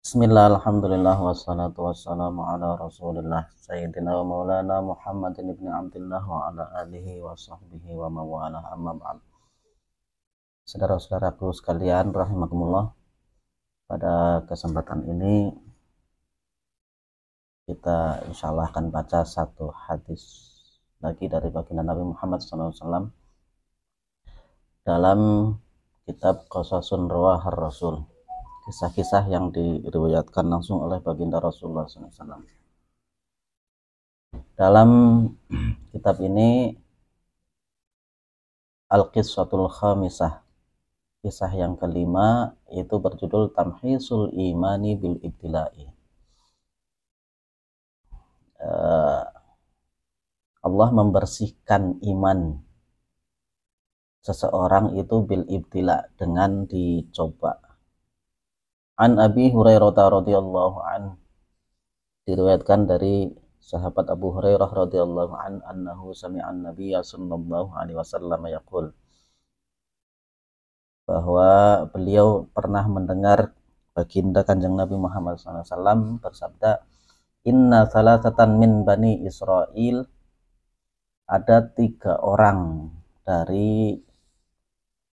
Bismillah, alhamdulillah, wassalatu wassalamu ala rasulillah Sayyidina wa maulana Muhammadin ibn Abdillah wa ala alihi wa sahbihi wa mawalah amma ba'd. Saudara-saudaraku sekalian rahimakumullah, pada kesempatan ini kita insyaallah akan baca satu hadis lagi dari baginda Nabi Muhammad SAW dalam kitab Qasasun Rawahar Rasul, kisah-kisah yang diriwayatkan langsung oleh baginda Rasulullah SAW. Dalam kitab ini Al-Qissatul Khamisah, kisah yang kelima, itu berjudul Tamhisul Imani bil Ibtila'i. Allah membersihkan iman seseorang itu bil ibtila, dengan dicoba. An Abi Hurairah radhiyallahu an, diriwayatkan dari sahabat Abu Hurairah radhiyallahu an, annahu sami'an nabiyya sallallahu alaihi wasallam yaqul, bahwa beliau pernah mendengar baginda Kanjeng Nabi Muhammad SAW bersabda, inna salasatan min bani Israel, ada 3 orang dari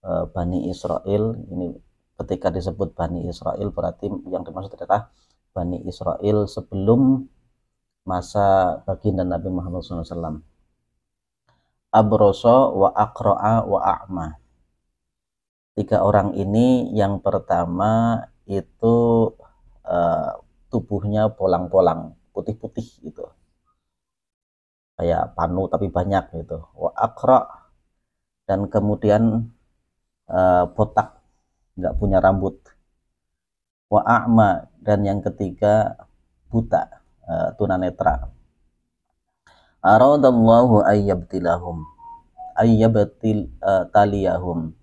Bani Israel. Ini ketika disebut Bani Israel berarti yang dimaksud adalah Bani Israel sebelum masa baginda Nabi Muhammad SAW. Abroso wa akro'a wa a'ma. 3 orang ini, yang pertama itu tubuhnya polang-polang, putih-putih gitu, kayak panu tapi banyak gitu. Wa akro', dan kemudian botak, nggak punya rambut. Wa a'ma, dan yang ketiga buta, tunanetra. Aradallahu ayyabtilahum taliyahum.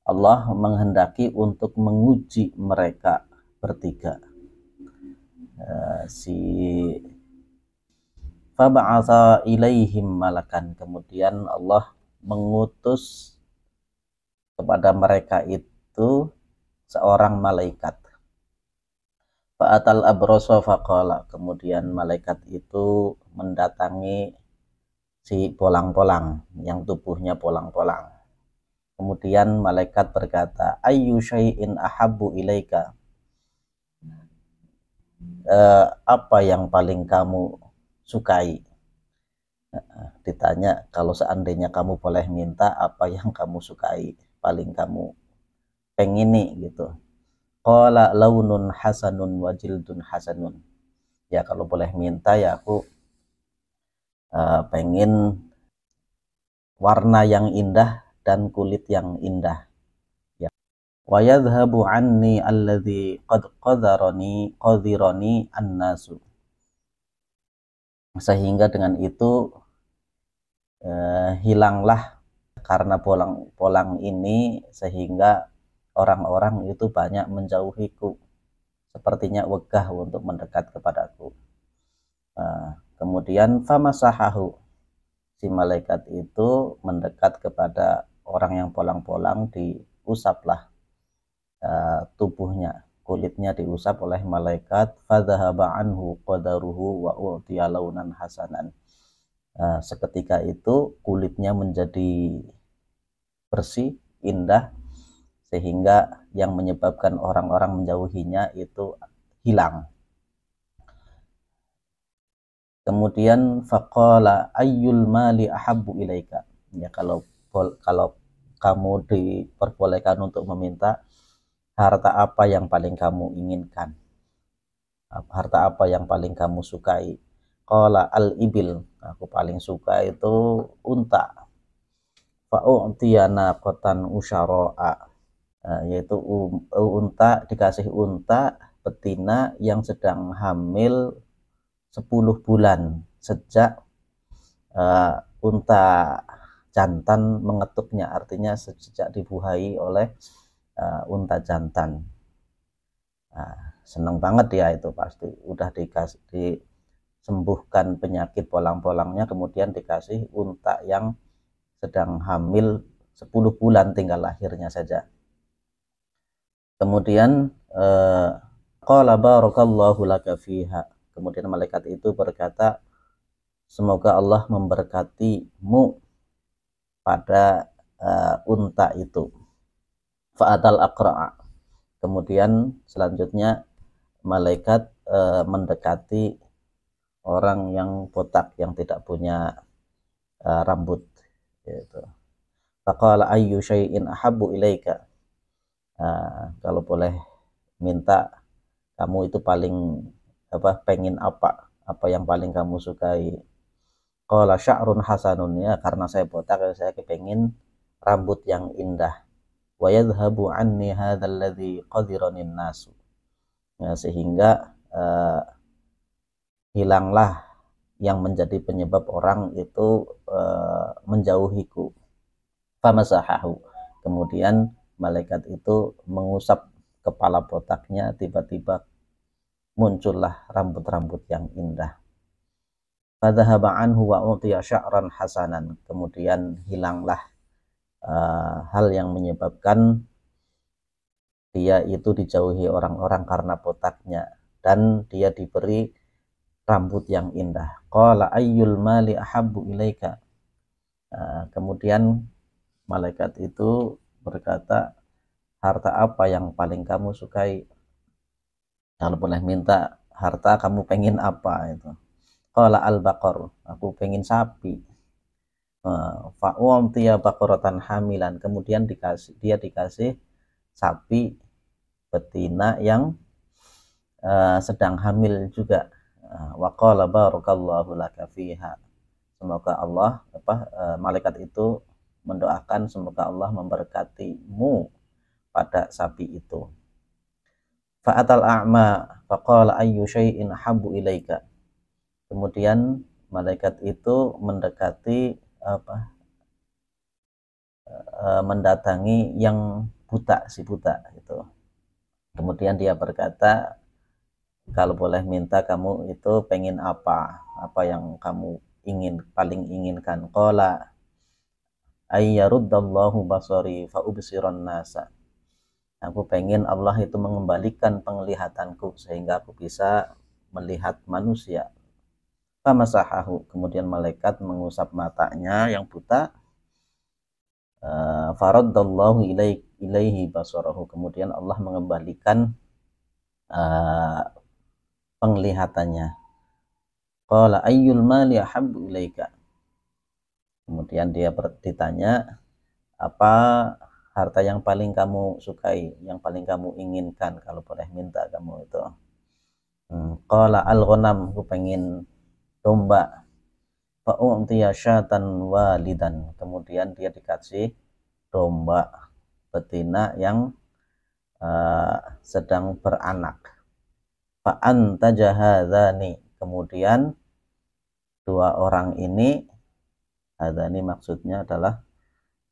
Allah menghendaki untuk menguji mereka bertiga. Faba'atha ilaihim malakan, kemudian Allah mengutus kepada mereka itu seorang malaikat. Fa'atal abroso faqala, kemudian malaikat itu mendatangi si polang-polang yang tubuhnya polang-polang. Kemudian malaikat berkata, ayyu syai'in ahabbu ilaika, apa yang paling kamu sukai? Ditanya, kalau seandainya kamu boleh minta, apa yang kamu sukai, paling kamu pengini gitu. Qala launun hasanun wa jildun hasanun. Ya kalau boleh minta ya aku pengen warna yang indah dan kulit yang indah. Ya. Wa yadhhabu anni alladhi qad qadirani annasu. Sehingga dengan itu hilanglah karena polang-polang ini, sehingga orang-orang itu banyak menjauhiku, sepertinya wegah untuk mendekat kepadaku. Kemudian famasahahu, si malaikat itu mendekat kepada orang yang polang-polang, diusaplah tubuhnya, kulitnya diusap oleh malaikat. Fadhahaba anhu qadaruhu wa utiya launan hasanan. Seketika itu kulitnya menjadi bersih, indah, sehingga yang menyebabkan orang-orang menjauhinya itu hilang. Kemudian faqala ayyul mali ahabbu ilaika, ya kalau kamu diperbolehkan untuk meminta, harta apa yang paling kamu inginkan, harta apa yang paling kamu sukai? Qala al ibil, aku paling suka itu unta. Fa'u'tiyana qatan usyara'a, yaitu unta, dikasih unta betina yang sedang hamil 10 bulan sejak unta jantan mengetuknya, artinya sejak dibuahi oleh unta jantan. Senang banget dia itu, pasti udah disembuhkan penyakit polang-polangnya, kemudian dikasih unta yang sedang hamil 10 bulan tinggal lahirnya saja. Kemudian Qala barakallahu laka fiha. Kemudian malaikat itu berkata, semoga Allah memberkatimu pada unta itu. Fa'atal aqra'a. Kemudian selanjutnya malaikat mendekati orang yang botak, yang tidak punya rambut, gitu. Faqala ayyu syai'in ahabbu ilaika. Kalau boleh minta, kamu itu paling pengen apa yang paling kamu sukai? Qala sya'run hasanun, ya karena saya botak saya kepengin rambut yang indah. Wa yadhhabu anni hadzal ladzi qadiranin nasu, ya, sehingga hilanglah yang menjadi penyebab orang itu menjauhiku. Famasahahu. Kemudian malaikat itu mengusap kepala botaknya, tiba-tiba muncullah rambut-rambut yang indah. Fadhahaba anhu wa utiya sya'ran hasanan. Kemudian hilanglah hal yang menyebabkan dia itu dijauhi orang-orang karena botaknya, dan dia diberi rambut yang indah. Qala ayyul mali ahabbu ilaika. Kemudian malaikat itu berkata, harta apa yang paling kamu sukai? Kalau boleh minta harta, kamu pengen apa itu? Qala al-baqar, aku pengen sapi. Fa'u'tiya baqaratan hamilan. Kemudian dia dikasih sapi betina yang sedang hamil juga. Wa qala barakallahu laka fiha. Semoga Allah malaikat itu mendoakan semoga Allah memberkatimu pada sapi itu. Fa'atal a'ma faqala ayyu syai'in habbu ilaika. Kemudian malaikat itu mendekati mendatangi yang buta, si buta itu. Kemudian dia berkata, kalau boleh minta, kamu itu pengen apa yang kamu paling inginkan? Qala ayyaruddallahu basari fa ubsiran nasa. Aku pengen Allah itu mengembalikan penglihatanku sehingga aku bisa melihat manusia. Famasahahu. Kemudian malaikat mengusap matanya yang buta. Faraddallahu ilaihi basarahu. Kemudian Allah mengembalikan penglihatannya. Qala ayyul mali ahabbu ilaika. Kemudian dia ditanya, apa harta yang paling kamu sukai, yang paling kamu inginkan kalau boleh minta kamu itu? Qala al-ghanam, aku pengen domba. Fa'u'tiya syatan walidan. Kemudian dia dikasih domba betina yang sedang beranak. Fa'antaja hadzani. Kemudian dua orang ini, hadzani maksudnya adalah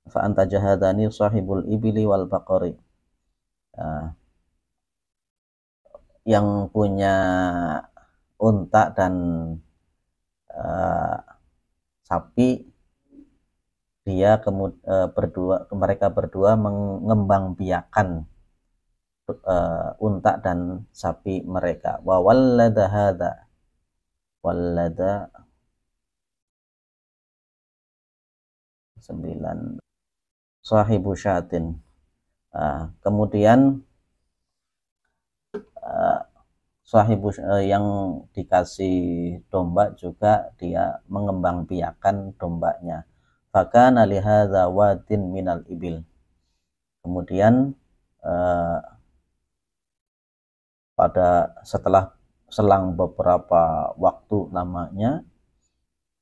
fa'antaja hadzani sahibul ibili wal baqari. Yang punya unta dan sapi, mereka berdua mengembangbiakan unta dan sapi mereka. Wa wallada hadza, wallada 9 sahibu syatin. Kemudian sahibu yang dikasih domba juga dia mengembangbiakan dombanya. Fakana lihadza wadin minal ibil. Kemudian setelah selang beberapa waktu lamanya,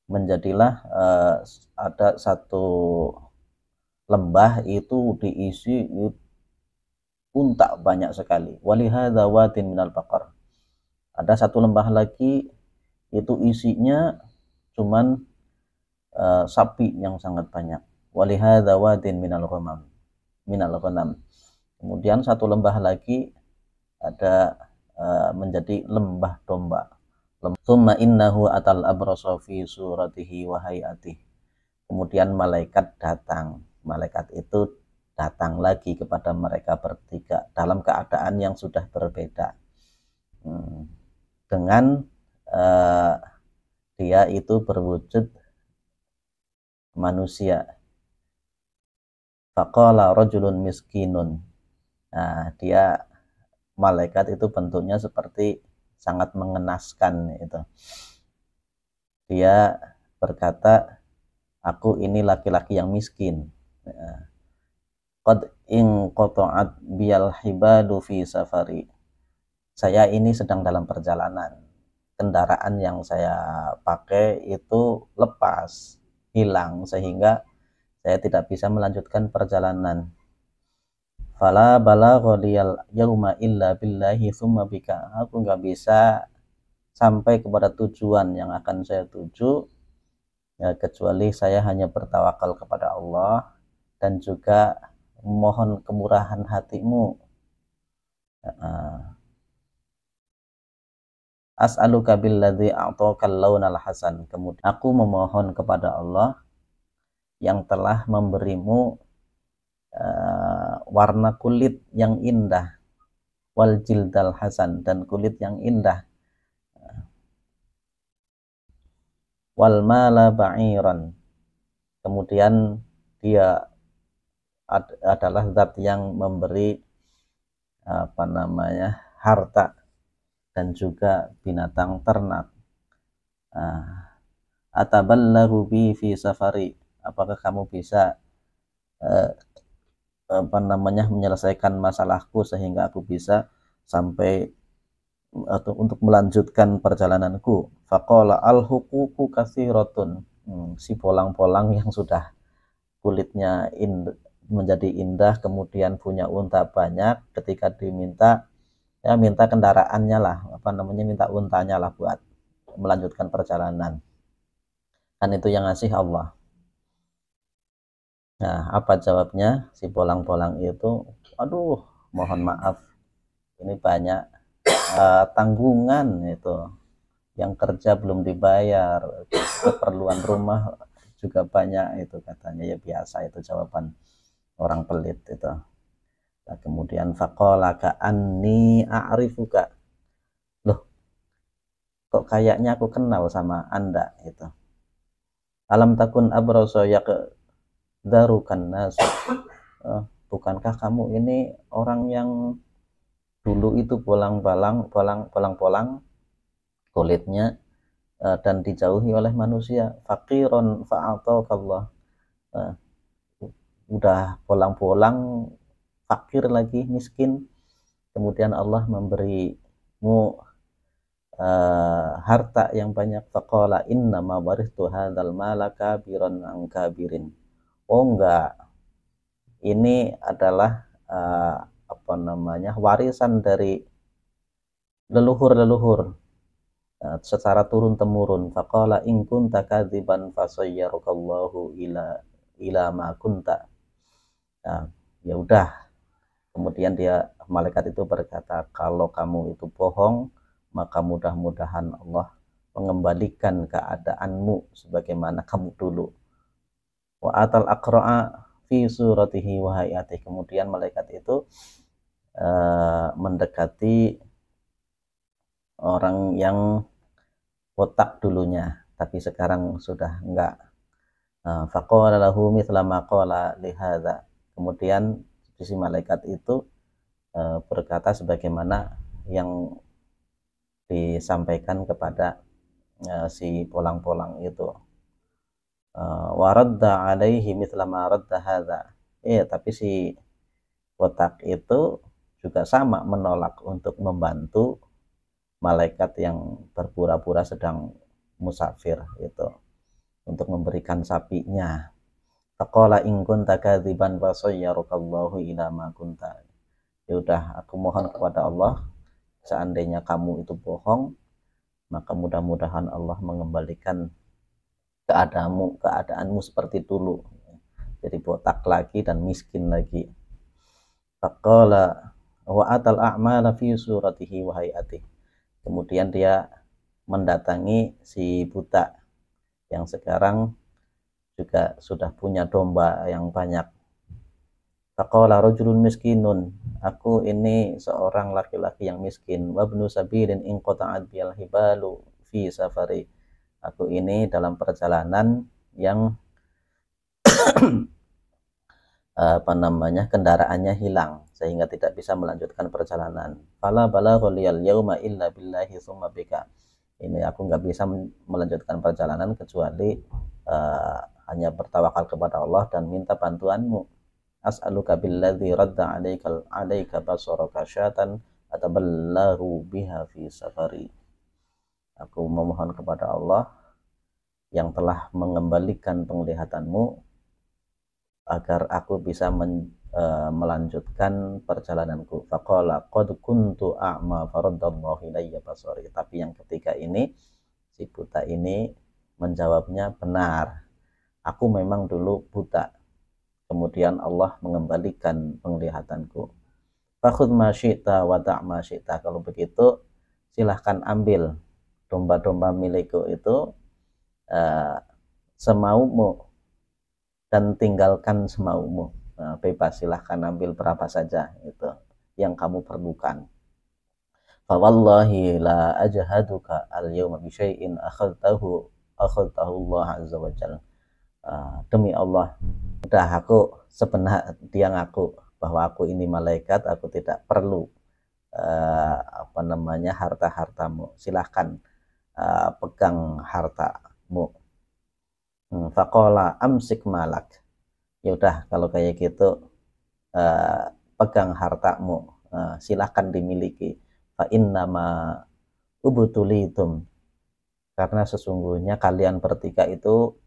menjadilah ada satu lembah itu diisi unta banyak sekali. Walihadza wadin minal baqar. Ada satu lembah lagi itu isinya cuman sapi yang sangat banyak. Walihadza wadin minal ghanam. Kemudian satu lembah lagi ada menjadi lembah domba. Tsumma innahu atal abrasa fi suratihi wa hayatihi. Kemudian malaikat itu datang lagi kepada mereka bertiga dalam keadaan yang sudah berbeda. dengan dia itu berwujud manusia. Faqala rajulun miskinun. Nah, dia malaikat itu bentuknya seperti sangat mengenaskan itu. Dia berkata, aku ini laki-laki yang miskin. Qad in qata'at biyal hibadu fi safari. Saya ini sedang dalam perjalanan. Kendaraan yang saya pakai itu lepas, hilang, sehingga saya tidak bisa melanjutkan perjalanan. Fala balagha liyal yauma illa billahi tsumma bika. Aku nggak bisa sampai kepada tujuan yang akan saya tuju ya, kecuali saya hanya bertawakal kepada Allah dan juga mohon kemurahan hatimu. As'aluka billadzi a'taqal launal hasan. Kemudian aku memohon kepada Allah yang telah memberimu warna kulit yang indah, wal jildal hasan, dan kulit yang indah, wal mala ba'iran. Kemudian dia adalah zat yang memberi harta dan juga binatang ternak. Ataballahu bi fi safari. Apakah kamu bisa menyelesaikan masalahku sehingga aku bisa sampai atau untuk melanjutkan perjalananku. Faqala al-huququ katsiratun. Si polang-polang yang sudah kulitnya menjadi indah kemudian punya unta banyak, ketika diminta ya minta kendaraannya lah, minta untanya lah buat melanjutkan perjalanan. Kan itu yang ngasih Allah. Nah, apa jawabnya si polang-polang itu? Aduh, mohon maaf, ini banyak tanggungan itu, yang kerja belum dibayar, keperluan rumah juga banyak itu, katanya. Ya biasa itu jawaban orang pelit itu. Nah, kemudian faqala ka'anni a'rifuka. Loh, kok kayaknya aku kenal sama Anda itu. Alam takun abrasa yaqdarukan nas. Bukankah kamu ini orang yang dulu itu polang-polang kulitnya dan dijauhi oleh manusia. Faqiron fa'ataqallah. Udah polang-polang, fakir lagi, miskin, kemudian Allah memberimu harta yang banyak. Faqala innama warithtu hadzal mala kabiran an kabirin. Oh enggak, ini adalah warisan dari leluhur secara turun temurun. Faqala in kunta kadziban fasayyarakallahu ila ma kunta. Nah, ya udah. Kemudian malaikat itu berkata, kalau kamu itu bohong, maka mudah-mudahan Allah mengembalikan keadaanmu sebagaimana kamu dulu. Wa atal aqra'a fi suratihi wa hayatihi. Kemudian malaikat itu mendekati orang yang botak dulunya, tapi sekarang sudah enggak. Faqala lahu mithla ma qala li hadza. Kemudian si malaikat itu berkata sebagaimana yang disampaikan kepada si polang-polang itu. Waradda alaihi mithla ma radda hadza. Tapi si botak itu juga sama menolak untuk membantu malaikat yang berpura-pura sedang musafir itu, untuk memberikan sapinya. Faqala in kunta kadziban fasayyarakallahu ila ma kunta. Ya udah, aku mohon kepada Allah, seandainya kamu itu bohong, maka mudah-mudahan Allah mengembalikan keadaanmu seperti dulu, jadi botak lagi dan miskin lagi. Faqala wa atal a'mala fi suratihi wa hayatihi. Kemudian dia mendatangi si buta yang sekarang juga sudah punya domba yang banyak. Faqala rajulun miskinun, aku ini seorang laki-laki yang miskin. Wabnu sabilin in qata'at bil hibalu fi safari, aku ini dalam perjalanan yang apa namanya, kendaraannya hilang sehingga tidak bisa melanjutkan perjalanan. Fala balagha liyal yauma illa billahi tsumma bika, ini aku nggak bisa melanjutkan perjalanan kecuali hanya bertawakal kepada Allah dan minta bantuanmu. As'aluka billadzi radda 'alaika basaraka syatan ataballahu biha fi safari, aku memohon kepada Allah yang telah mengembalikan penglihatanmu agar aku bisa melanjutkan perjalananku. Faqala qad kuntu a'ma faraddallahu ilayya basari, tapi yang ketiga ini si buta ini menjawabnya, benar, aku memang dulu buta, kemudian Allah mengembalikan penglihatanku. Fakhudh ma syi'ta wa da' ma syi'ta, kalau begitu silahkan ambil domba-domba milikku itu semaumu dan tinggalkan semaumu. Nah, bebas, silahkan ambil berapa saja itu yang kamu perlukan. Fa wallahi la ajhaduka al yawma bi syai'in akhadtahu Allah azza wa jalla. Demi Allah, udah, aku sebenar dia ngaku bahwa aku ini malaikat, aku tidak perlu apa namanya, harta-hartamu, silahkan pegang hartamu. Faqala amsik malak, ya udah kalau kayak gitu pegang hartamu, silahkan dimiliki. Fa innama ubtulitum, karena sesungguhnya kalian bertiga itu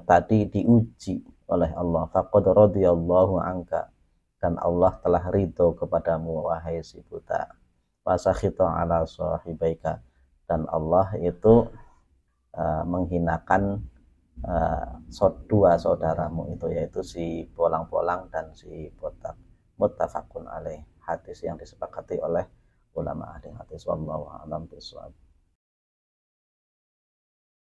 tadi diuji oleh Allah. Faqad radhiyallahu anka, dan Allah telah ridho kepadamu wahai si buta. Wasakhita ala sahibaika, dan Allah itu menghinakan dua saudaramu itu, yaitu si bolang-bolang dan si botak. Muttafaqun alaih, hadis yang disepakati oleh ulama ahli hadis. Wallahu a'lam bishawab.